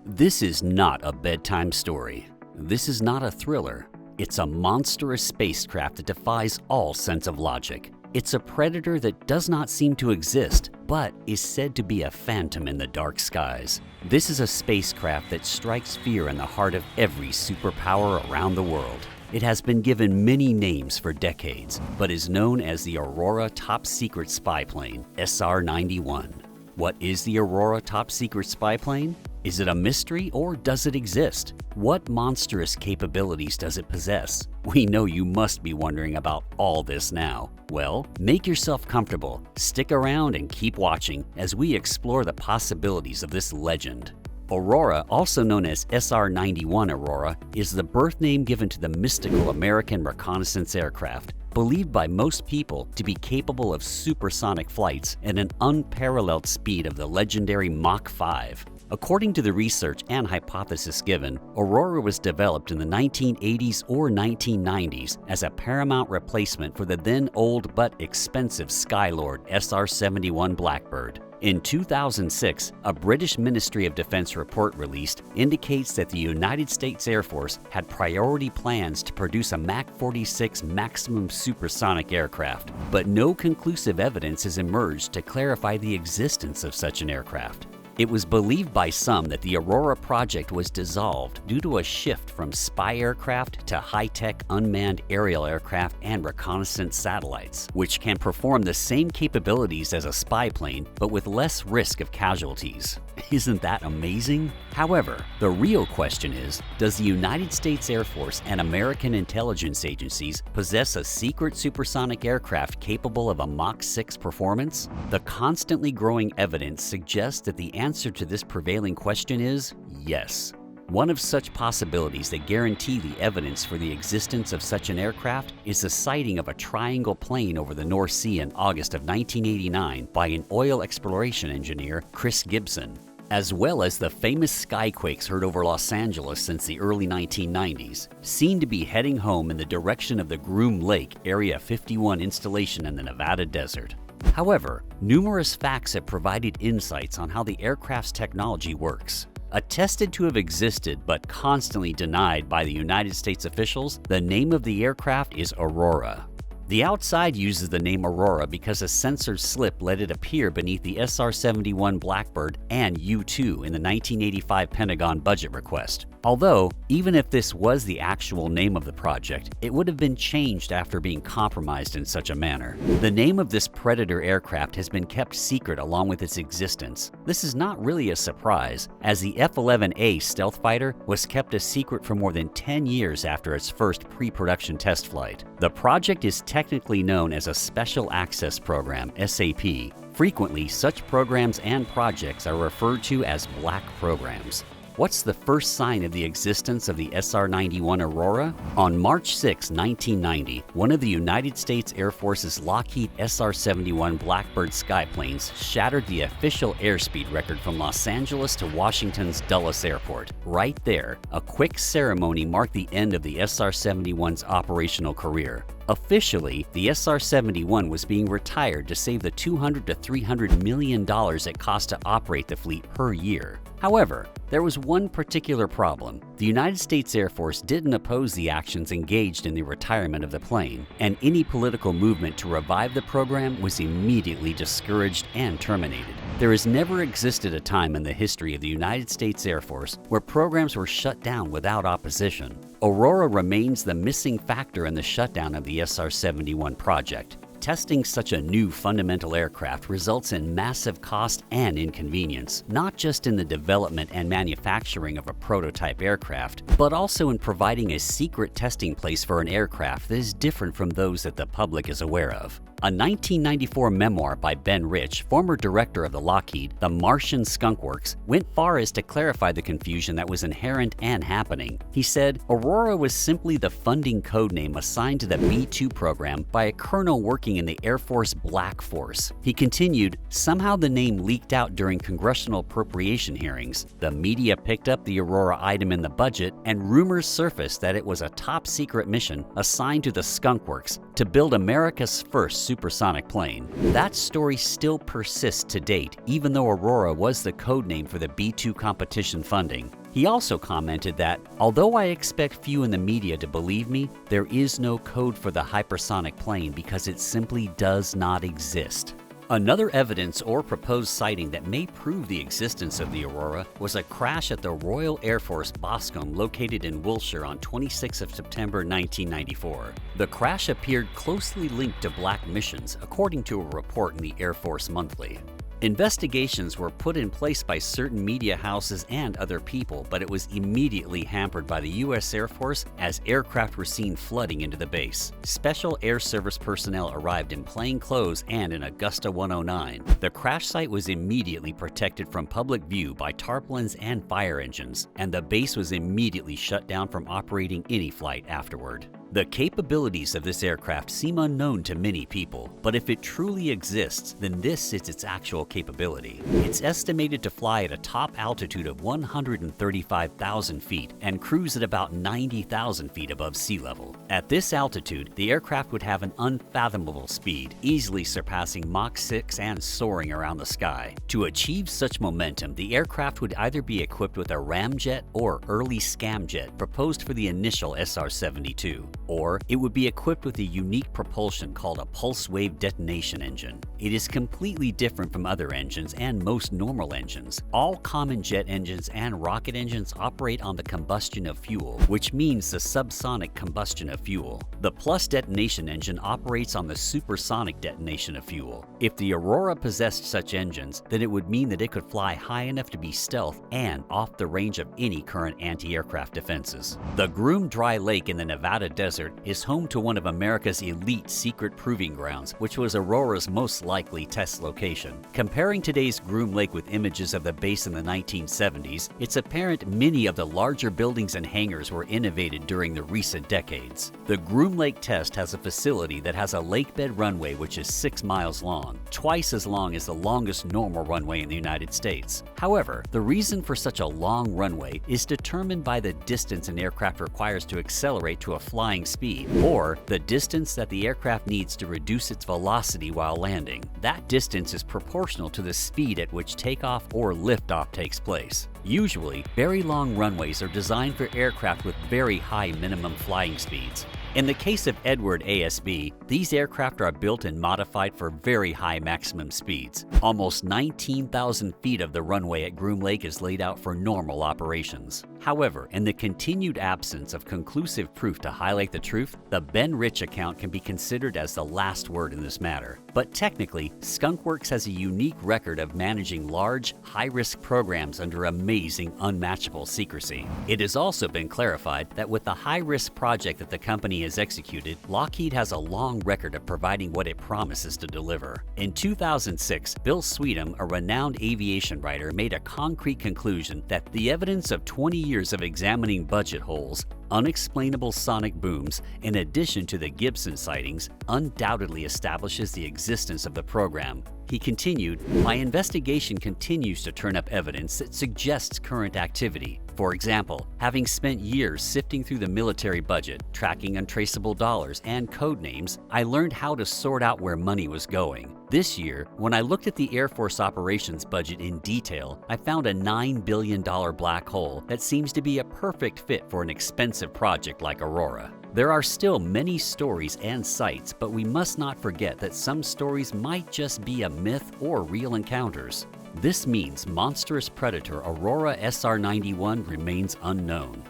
This is not a bedtime story. This is not a thriller. It's a monstrous spacecraft that defies all sense of logic. It's a predator that does not seem to exist, but is said to be a phantom in the dark skies. This is a spacecraft that strikes fear in the heart of every superpower around the world. It has been given many names for decades, but is known as the Aurora Top Secret spy plane, SR-91. What is the Aurora Top Secret spy plane? Is it a mystery or does it exist? What monstrous capabilities does it possess? We know you must be wondering about all this now. Well, make yourself comfortable, stick around and keep watching as we explore the possibilities of this legend. Aurora, also known as SR-91 Aurora, is the birth name given to the mystical American reconnaissance aircraft, believed by most people to be capable of supersonic flights at an unparalleled speed of the legendary Mach 5. According to the research and hypothesis given, Aurora was developed in the 1980s or 1990s as a paramount replacement for the then old but expensive Skylord SR-71 Blackbird. In 2006, a British Ministry of Defense report released indicates that the United States Air Force had priority plans to produce a Mach 46 maximum supersonic aircraft, but no conclusive evidence has emerged to clarify the existence of such an aircraft. It was believed by some that the Aurora project was dissolved due to a shift from spy aircraft to high-tech unmanned aerial aircraft and reconnaissance satellites, which can perform the same capabilities as a spy plane but with less risk of casualties. Isn't that amazing? However, the real question is, does the United States Air Force and American intelligence agencies possess a secret supersonic aircraft capable of a Mach 6 performance? The constantly growing evidence suggests that the answer to this prevailing question is yes. One of such possibilities that guarantee the evidence for the existence of such an aircraft is the sighting of a triangle plane over the North Sea in August of 1989 by an oil exploration engineer, Chris Gibson, as well as the famous skyquakes heard over Los Angeles since the early 1990s, seen to be heading home in the direction of the Groom Lake Area 51 installation in the Nevada desert. However, numerous facts have provided insights on how the aircraft's technology works. Attested to have existed but constantly denied by the United States officials, the name of the aircraft is Aurora. The outside uses the name Aurora because a censored slip let it appear beneath the SR-71 Blackbird and U-2 in the 1985 Pentagon budget request. Although, even if this was the actual name of the project, it would have been changed after being compromised in such a manner. The name of this Predator aircraft has been kept secret along with its existence. This is not really a surprise, as the F-11A stealth fighter was kept a secret for more than 10 years after its first pre-production test flight. The project is technically known as a Special Access Program, SAP. Frequently, such programs and projects are referred to as black programs. What's the first sign of the existence of the SR-91 Aurora? On March 6, 1990, one of the United States Air Force's Lockheed SR-71 Blackbird skyplanes shattered the official airspeed record from Los Angeles to Washington's Dulles Airport. Right there, a quick ceremony marked the end of the SR-71's operational career. Officially, the SR-71 was being retired to save the $200 to $300 million it cost to operate the fleet per year. However, there was one particular problem. The United States Air Force didn't oppose the actions engaged in the retirement of the plane, and any political movement to revive the program was immediately discouraged and terminated. There has never existed a time in the history of the United States Air Force where programs were shut down without opposition. Aurora remains the missing factor in the shutdown of the SR-71 project. Testing such a new fundamental aircraft results in massive cost and inconvenience, not just in the development and manufacturing of a prototype aircraft, but also in providing a secret testing place for an aircraft that is different from those that the public is aware of. A 1994 memoir by Ben Rich, former director of the Lockheed, The Martian Skunk Works, went far as to clarify the confusion that was inherent and happening. He said, Aurora was simply the funding codename assigned to the B-2 program by a colonel working in the Air Force Black Force. He continued, somehow the name leaked out during congressional appropriation hearings. The media picked up the Aurora item in the budget, and rumors surfaced that it was a top secret mission assigned to the Skunk Works to build America's first supersonic plane. That story still persists to date, even though Aurora was the code name for the B-2 competition funding. He also commented that, although I expect few in the media to believe me, there is no code for the hypersonic plane because it simply does not exist. Another evidence or proposed sighting that may prove the existence of the Aurora was a crash at the Royal Air Force Boscombe located in Wiltshire on 26 September 1994. The crash appeared closely linked to black missions, according to a report in the Air Force Monthly. Investigations were put in place by certain media houses and other people, but it was immediately hampered by the U.S. Air Force as aircraft were seen flooding into the base. Special Air Service personnel arrived in plain clothes and an Augusta 109. The crash site was immediately protected from public view by tarpaulins and fire engines, and the base was immediately shut down from operating any flight afterward. The capabilities of this aircraft seem unknown to many people, but if it truly exists, then this is its actual capability. It's estimated to fly at a top altitude of 135,000 feet and cruise at about 90,000 feet above sea level. At this altitude, the aircraft would have an unfathomable speed, easily surpassing Mach 6 and soaring around the sky. To achieve such momentum, the aircraft would either be equipped with a ramjet or early scamjet proposed for the initial SR-72. Or it would be equipped with a unique propulsion called a pulse wave detonation engine. It is completely different from other engines and most normal engines. All common jet engines and rocket engines operate on the combustion of fuel, which means the subsonic combustion of fuel. The plus detonation engine operates on the supersonic detonation of fuel. If the Aurora possessed such engines, then it would mean that it could fly high enough to be stealth and off the range of any current anti-aircraft defenses. The Groom Dry Lake in the Nevada desert is home to one of America's elite secret proving grounds, which was Aurora's most likely test location. Comparing today's Groom Lake with images of the base in the 1970s, it's apparent many of the larger buildings and hangars were innovated during the recent decades. The Groom Lake test has a facility that has a lakebed runway which is 6 miles long, twice as long as the longest normal runway in the United States. However, the reason for such a long runway is determined by the distance an aircraft requires to accelerate to a flying speed, or the distance that the aircraft needs to reduce its velocity while landing. That distance is proportional to the speed at which takeoff or liftoff takes place. Usually, very long runways are designed for aircraft with very high minimum flying speeds. In the case of Edward ASB, these aircraft are built and modified for very high maximum speeds. Almost 19,000 feet of the runway at Groom Lake is laid out for normal operations. However, in the continued absence of conclusive proof to highlight the truth, the Ben Rich account can be considered as the last word in this matter. But technically, Skunkworks has a unique record of managing large, high-risk programs under amazing, unmatchable secrecy. It has also been clarified that with the high-risk project that the company has executed, Lockheed has a long record of providing what it promises to deliver. In 2006, Bill Sweetum, a renowned aviation writer, made a concrete conclusion that the evidence of 20 years of examining budget holes, unexplainable sonic booms, in addition to the Gibson sightings, undoubtedly establishes the existence of the program. He continued, "My investigation continues to turn up evidence that suggests current activity. For example, having spent years sifting through the military budget, tracking untraceable dollars and code names, I learned how to sort out where money was going. This year, when I looked at the Air Force operations budget in detail, I found a $9 billion black hole that seems to be a perfect fit for an expensive project like Aurora. There are still many stories and sites, but we must not forget that some stories might just be a myth or real encounters. This means monstrous predator Aurora SR-91 remains unknown."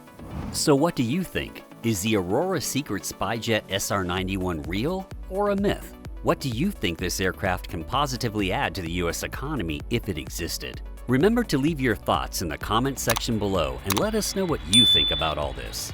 So what do you think? Is the Aurora secret spyjet SR-91 real or a myth? What do you think this aircraft can positively add to the US economy if it existed? Remember to leave your thoughts in the comment section below and let us know what you think about all this.